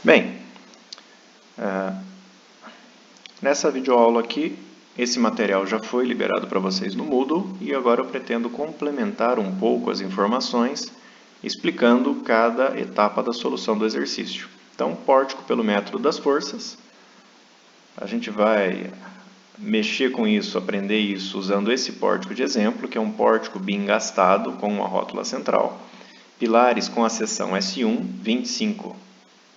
Bem, nessa videoaula aqui, esse material já foi liberado para vocês no Moodle e agora eu pretendo complementar um pouco as informações explicando cada etapa da solução do exercício. Então, pórtico pelo método das forças, a gente vai mexer com isso, aprender isso usando esse pórtico de exemplo, que é um pórtico biengastado com uma rótula central, pilares com a seção S1, 25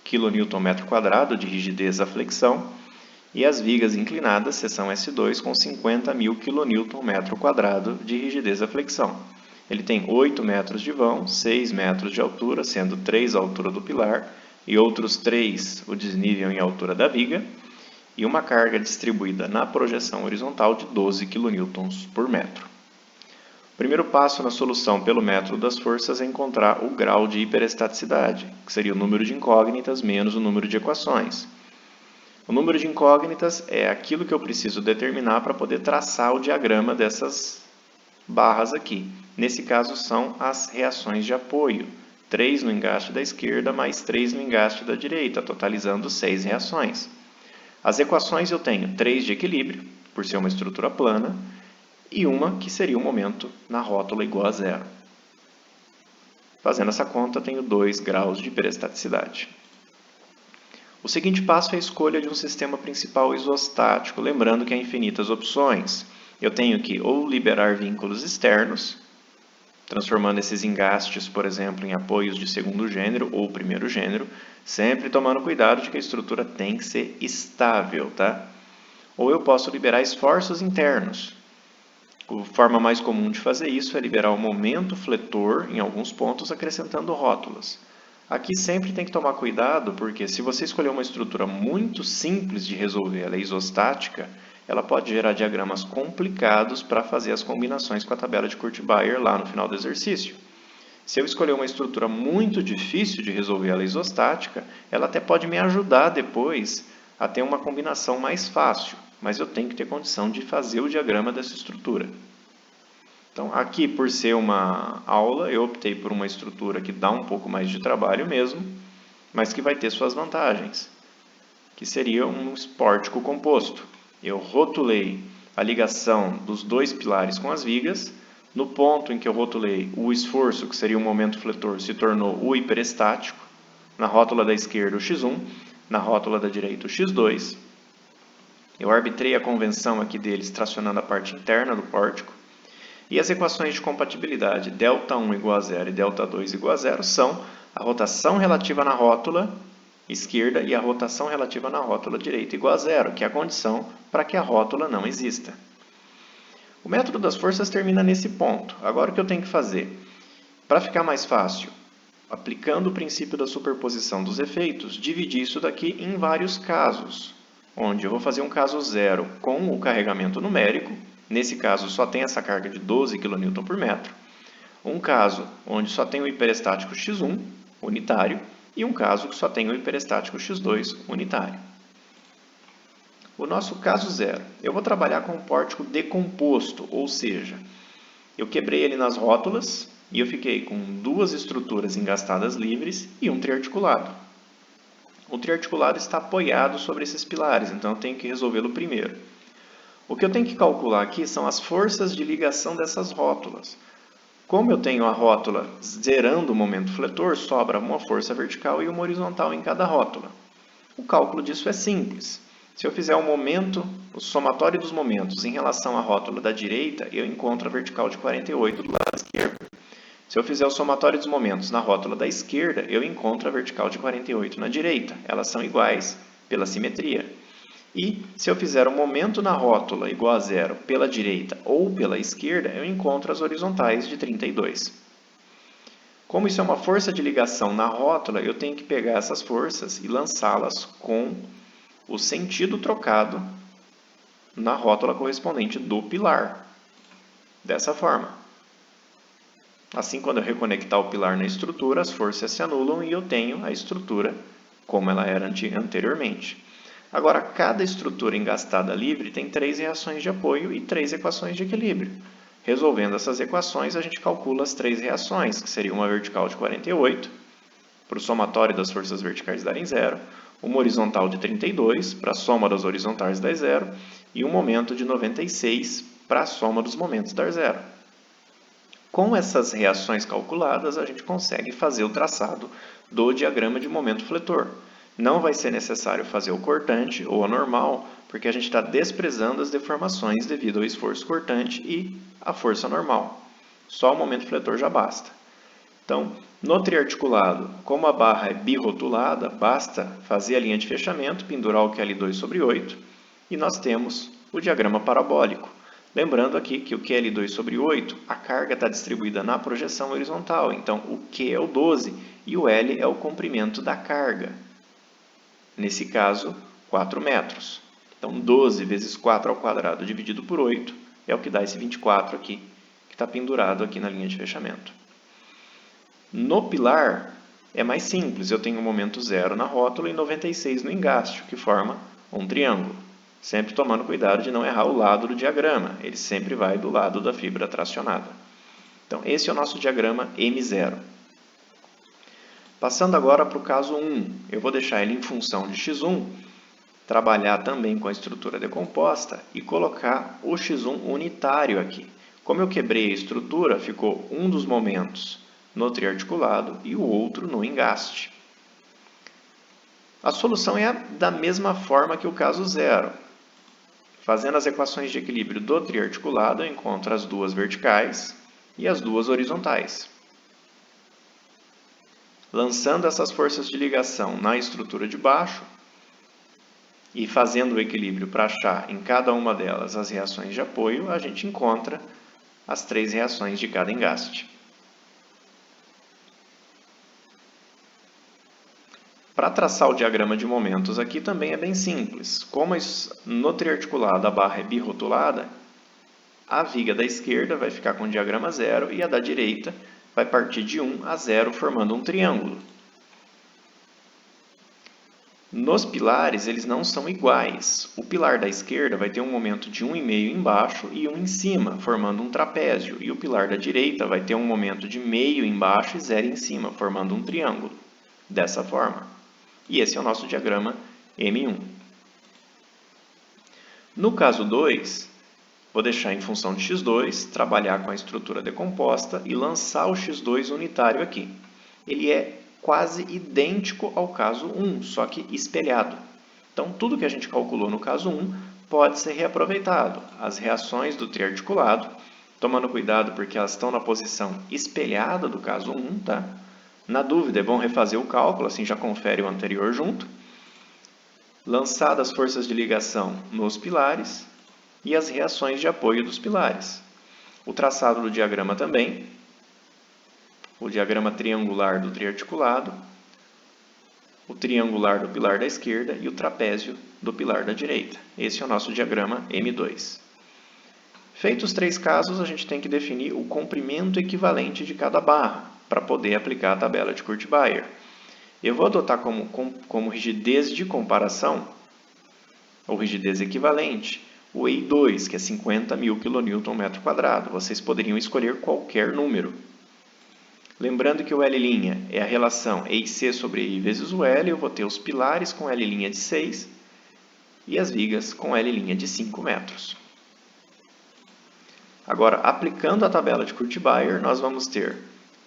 kNm² de rigidez à flexão, e as vigas inclinadas, seção S2, com 50.000 kNm² de rigidez à flexão. Ele tem 8 metros de vão, 6 metros de altura, sendo 3 a altura do pilar e outros 3 o desnível em altura da viga, e uma carga distribuída na projeção horizontal de 12 kN por metro. O primeiro passo na solução pelo método das forças é encontrar o grau de hiperestaticidade, que seria o número de incógnitas menos o número de equações. O número de incógnitas é aquilo que eu preciso determinar para poder traçar o diagrama dessas barras aqui. Nesse caso são as reações de apoio. 3 no engaste da esquerda mais 3 no engaste da direita, totalizando 6 reações. As equações eu tenho 3 de equilíbrio, por ser uma estrutura plana, e uma que seria o momento na rótula igual a zero. Fazendo essa conta, tenho 2 graus de hiperestaticidade. O seguinte passo é a escolha de um sistema principal isostático, lembrando que há infinitas opções. Eu tenho que ou liberar vínculos externos, transformando esses engastes, por exemplo, em apoios de segundo gênero ou primeiro gênero, sempre tomando cuidado de que a estrutura tem que ser estável, tá? Ou eu posso liberar esforços internos. A forma mais comum de fazer isso é liberar o momento fletor em alguns pontos, acrescentando rótulas. Aqui sempre tem que tomar cuidado, porque se você escolher uma estrutura muito simples de resolver, ela é isostática, ela pode gerar diagramas complicados para fazer as combinações com a tabela de Kurt-Bayer lá no final do exercício. Se eu escolher uma estrutura muito difícil de resolver, ela é isostática, ela até pode me ajudar depois a ter uma combinação mais fácil, mas eu tenho que ter condição de fazer o diagrama dessa estrutura. Então, aqui, por ser uma aula, eu optei por uma estrutura que dá um pouco mais de trabalho mesmo, mas que vai ter suas vantagens, que seria um pórtico composto. Eu rotulei a ligação dos 2 pilares com as vigas. No ponto em que eu rotulei, o esforço, que seria o momento fletor, se tornou o hiperestático. Na rótula da esquerda, o x1. Na rótula da direita, o x2. Eu arbitrei a convenção aqui deles, tracionando a parte interna do pórtico. E as equações de compatibilidade ΔI igual a zero e ΔI igual a zero são a rotação relativa na rótula esquerda e a rotação relativa na rótula direita igual a zero, que é a condição para que a rótula não exista. O método das forças termina nesse ponto. Agora o que eu tenho que fazer? Para ficar mais fácil, aplicando o princípio da superposição dos efeitos, dividir isso daqui em vários casos, onde eu vou fazer um caso zero com o carregamento numérico. Nesse caso, só tem essa carga de 12 kN por metro. Um caso onde só tem o hiperestático x1, unitário, e um caso que só tem o hiperestático x2, unitário. O nosso caso zero. Eu vou trabalhar com um pórtico decomposto, ou seja, eu quebrei ele nas rótulas e eu fiquei com 2 estruturas engastadas livres e um triarticulado. O triarticulado está apoiado sobre esses pilares, então eu tenho que resolvê-lo primeiro. O que eu tenho que calcular aqui são as forças de ligação dessas rótulas. Como eu tenho a rótula zerando o momento fletor, sobra uma força vertical e uma horizontal em cada rótula. O cálculo disso é simples. Se eu fizer o somatório dos momentos em relação à rótula da direita, eu encontro a vertical de 48 do lado esquerdo. Se eu fizer o somatório dos momentos na rótula da esquerda, eu encontro a vertical de 48 na direita. Elas são iguais pela simetria. E se eu fizer o momento na rótula igual a zero pela direita ou pela esquerda, eu encontro as horizontais de 32. Como isso é uma força de ligação na rótula, eu tenho que pegar essas forças e lançá-las com o sentido trocado na rótula correspondente do pilar. Dessa forma. Assim, quando eu reconectar o pilar na estrutura, as forças se anulam e eu tenho a estrutura como ela era anteriormente. Agora, cada estrutura engastada livre tem 3 reações de apoio e 3 equações de equilíbrio. Resolvendo essas equações, a gente calcula as 3 reações, que seria uma vertical de 48, para o somatório das forças verticais darem 0, uma horizontal de 32 para a soma das horizontais dar 0 e um momento de 96 para a soma dos momentos dar 0. Com essas reações calculadas, a gente consegue fazer o traçado do diagrama de momento fletor. Não vai ser necessário fazer o cortante ou a normal, porque a gente está desprezando as deformações devido ao esforço cortante e à força normal. Só o momento fletor já basta. Então, no triarticulado, como a barra é birrotulada, basta fazer a linha de fechamento, pendurar o QL2/8 e nós temos o diagrama parabólico. Lembrando aqui que o QL2/8, a carga está distribuída na projeção horizontal, então o Q é o 12 e o L é o comprimento da carga. Nesse caso, 4 metros. Então, 12 vezes 4 ao quadrado dividido por 8 é o que dá esse 24 aqui, que está pendurado aqui na linha de fechamento. No pilar, é mais simples. Eu tenho um momento 0 na rótula e 96 no engaste, que forma um triângulo. Sempre tomando cuidado de não errar o lado do diagrama. Ele sempre vai do lado da fibra tracionada. Então, esse é o nosso diagrama M0. Passando agora para o caso 1, eu vou deixar ele em função de x1, trabalhar também com a estrutura decomposta e colocar o x1 unitário aqui. Como eu quebrei a estrutura, ficou um dos momentos no triarticulado e o outro no engaste. A solução é da mesma forma que o caso 0. Fazendo as equações de equilíbrio do triarticulado, eu encontro as duas verticais e as duas horizontais. Lançando essas forças de ligação na estrutura de baixo e fazendo o equilíbrio para achar em cada uma delas as reações de apoio, a gente encontra as 3 reações de cada engaste. Para traçar o diagrama de momentos aqui também é bem simples. Como no triarticulado a barra é birrotulada, a viga da esquerda vai ficar com o diagrama 0 e a da direita vai partir de 1 a 0, formando um triângulo. Nos pilares, eles não são iguais. O pilar da esquerda vai ter um momento de 1,5 embaixo e 1 em cima, formando um trapézio. E o pilar da direita vai ter um momento de meio embaixo e 0 em cima, formando um triângulo. Dessa forma. E esse é o nosso diagrama M1. No caso 2, vou deixar em função de x2, trabalhar com a estrutura decomposta e lançar o x2 unitário aqui. Ele é quase idêntico ao caso 1, só que espelhado. Então, tudo que a gente calculou no caso 1 pode ser reaproveitado. As reações do triarticulado, tomando cuidado porque elas estão na posição espelhada do caso 1, tá? Na dúvida, é bom refazer o cálculo, assim já confere o anterior junto. Lançadas as forças de ligação nos pilares e as reações de apoio dos pilares. O traçado do diagrama também, o diagrama triangular do triarticulado, o triangular do pilar da esquerda e o trapézio do pilar da direita. Esse é o nosso diagrama M2. Feitos os 3 casos, a gente tem que definir o comprimento equivalente de cada barra, para poder aplicar a tabela de Kurt-Bayer. Eu vou adotar como rigidez de comparação, ou rigidez equivalente, o EI2, que é 50.000 kN/m². Vocês poderiam escolher qualquer número. Lembrando que o L' é a relação EIC sobre EI vezes o L, eu vou ter os pilares com L' de 6 e as vigas com L' de 5 metros. Agora, aplicando a tabela de Kurt-Bayer, nós vamos ter,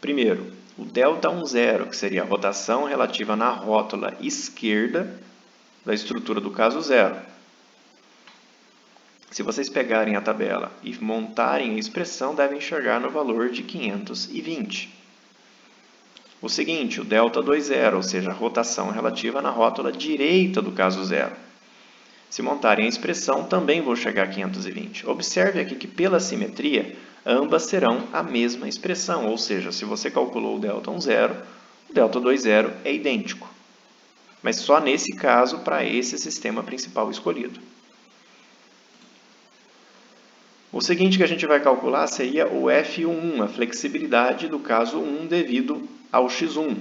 primeiro, o ΔI, que seria a rotação relativa na rótula esquerda da estrutura do caso 0. Se vocês pegarem a tabela e montarem a expressão, devem chegar no valor de 520. O seguinte, o ΔII, ou seja, a rotação relativa na rótula direita do caso 0. Se montarem a expressão, também vou chegar a 520. Observe aqui que, pela simetria, ambas serão a mesma expressão, ou seja, se você calculou o ΔI, o ΔII é idêntico. Mas só nesse caso, para esse sistema principal escolhido. O seguinte que a gente vai calcular seria o F1, a flexibilidade do caso 1 devido ao x1,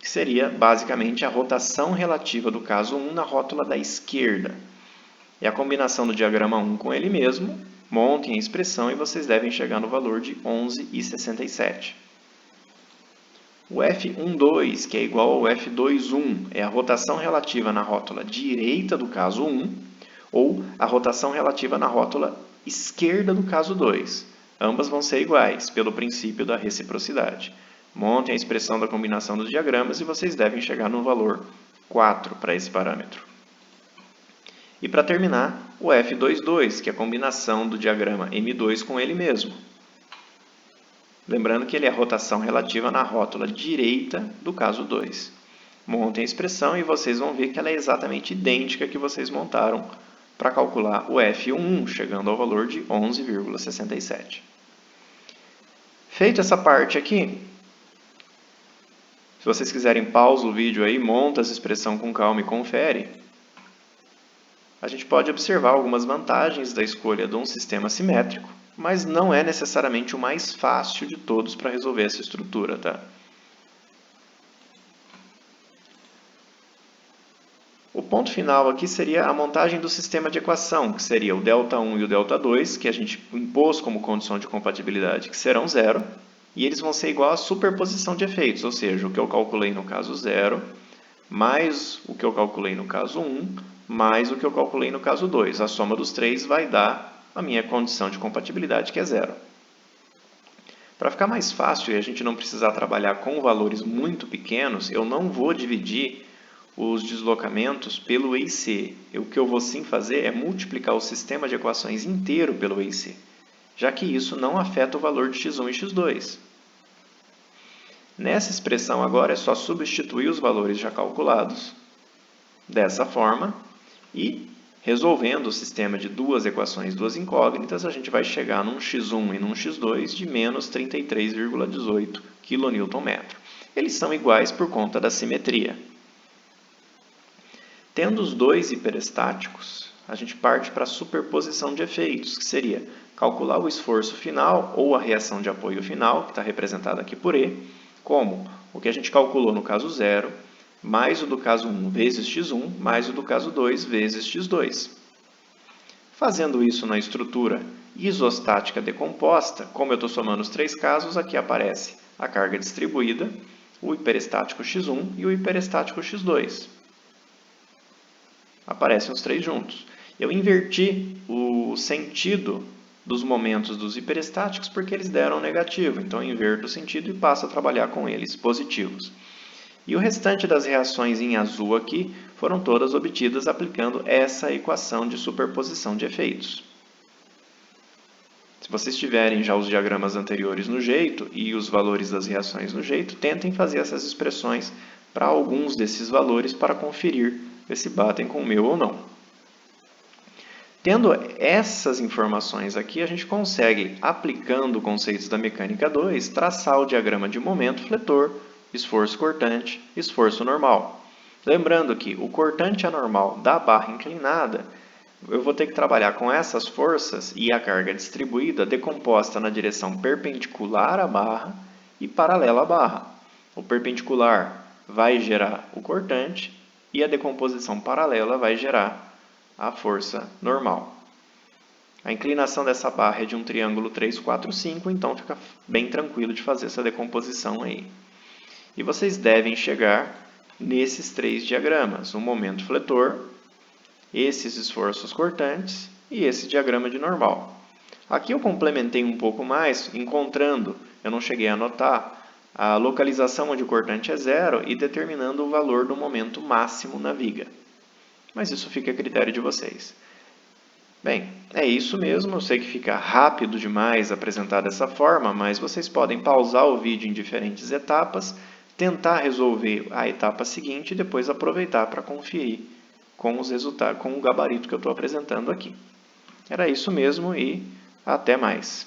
que seria basicamente a rotação relativa do caso 1 na rótula da esquerda. É a combinação do diagrama 1 com ele mesmo, montem a expressão e vocês devem chegar no valor de 11,67. O F12, que é igual ao F21, é a rotação relativa na rótula direita do caso 1 ou a rotação relativa na rótula esquerda do caso 2. Ambas vão ser iguais, pelo princípio da reciprocidade. Montem a expressão da combinação dos diagramas e vocês devem chegar no valor 4 para esse parâmetro. E para terminar, o F22, que é a combinação do diagrama M2 com ele mesmo. Lembrando que ele é a rotação relativa na rótula direita do caso 2. Montem a expressão e vocês vão ver que ela é exatamente idêntica à que vocês montaram para calcular o F11, chegando ao valor de 11,67. Feita essa parte aqui, se vocês quiserem, pausa o vídeo aí, monta essa expressão com calma e confere. A gente pode observar algumas vantagens da escolha de um sistema simétrico, mas não é necessariamente o mais fácil de todos para resolver essa estrutura, tá? O ponto final aqui seria a montagem do sistema de equação, que seria o ΔI e o ΔI, que a gente impôs como condição de compatibilidade, que serão zero, e eles vão ser igual à superposição de efeitos, ou seja, o que eu calculei no caso 0, mais o que eu calculei no caso 1, mais o que eu calculei no caso 2. A soma dos três vai dar a minha condição de compatibilidade, que é zero. Para ficar mais fácil e a gente não precisar trabalhar com valores muito pequenos, eu não vou dividir os deslocamentos pelo EIC. O que eu vou sim fazer é multiplicar o sistema de equações inteiro pelo EIC, já que isso não afeta o valor de x1 e x2. Nessa expressão agora é só substituir os valores já calculados dessa forma e, resolvendo o sistema de duas equações, duas incógnitas, a gente vai chegar num x1 e num x2 de menos 33,18 kNm. Eles são iguais por conta da simetria. Tendo os dois hiperestáticos, a gente parte para a superposição de efeitos, que seria calcular o esforço final ou a reação de apoio final, que está representada aqui por E, como o que a gente calculou no caso 0, mais o do caso 1 vezes x1, mais o do caso 2 vezes x2. Fazendo isso na estrutura isostática decomposta, como eu estou somando os três casos, aqui aparece a carga distribuída, o hiperestático x1 e o hiperestático x2. Aparecem os três juntos. Eu inverti o sentido dos momentos dos hiperestáticos porque eles deram negativo, então eu inverto o sentido e passo a trabalhar com eles positivos. E o restante das reações em azul aqui foram todas obtidas aplicando essa equação de superposição de efeitos. Se vocês tiverem já os diagramas anteriores no jeito e os valores das reações no jeito, tentem fazer essas expressões para alguns desses valores para conferir se batem com o meu ou não. Tendo essas informações aqui, a gente consegue, aplicando conceitos da mecânica 2, traçar o diagrama de momento fletor, esforço cortante, esforço normal. Lembrando que o cortante anormal da barra inclinada, eu vou ter que trabalhar com essas forças e a carga distribuída decomposta na direção perpendicular à barra e paralela à barra. O perpendicular vai gerar o cortante e a decomposição paralela vai gerar a força normal. A inclinação dessa barra é de um triângulo 3, 4, 5, então fica bem tranquilo de fazer essa decomposição aí. E vocês devem chegar nesses três diagramas, o momento fletor, esses esforços cortantes e esse diagrama de normal. Aqui eu complementei um pouco mais, encontrando, eu não cheguei a anotar, a localização onde o cortante é zero e determinando o valor do momento máximo na viga. Mas isso fica a critério de vocês. Bem, é isso mesmo, eu sei que fica rápido demais apresentar dessa forma, mas vocês podem pausar o vídeo em diferentes etapas, tentar resolver a etapa seguinte e depois aproveitar para conferir com os resultados, com o gabarito que eu estou apresentando aqui. Era isso mesmo e até mais.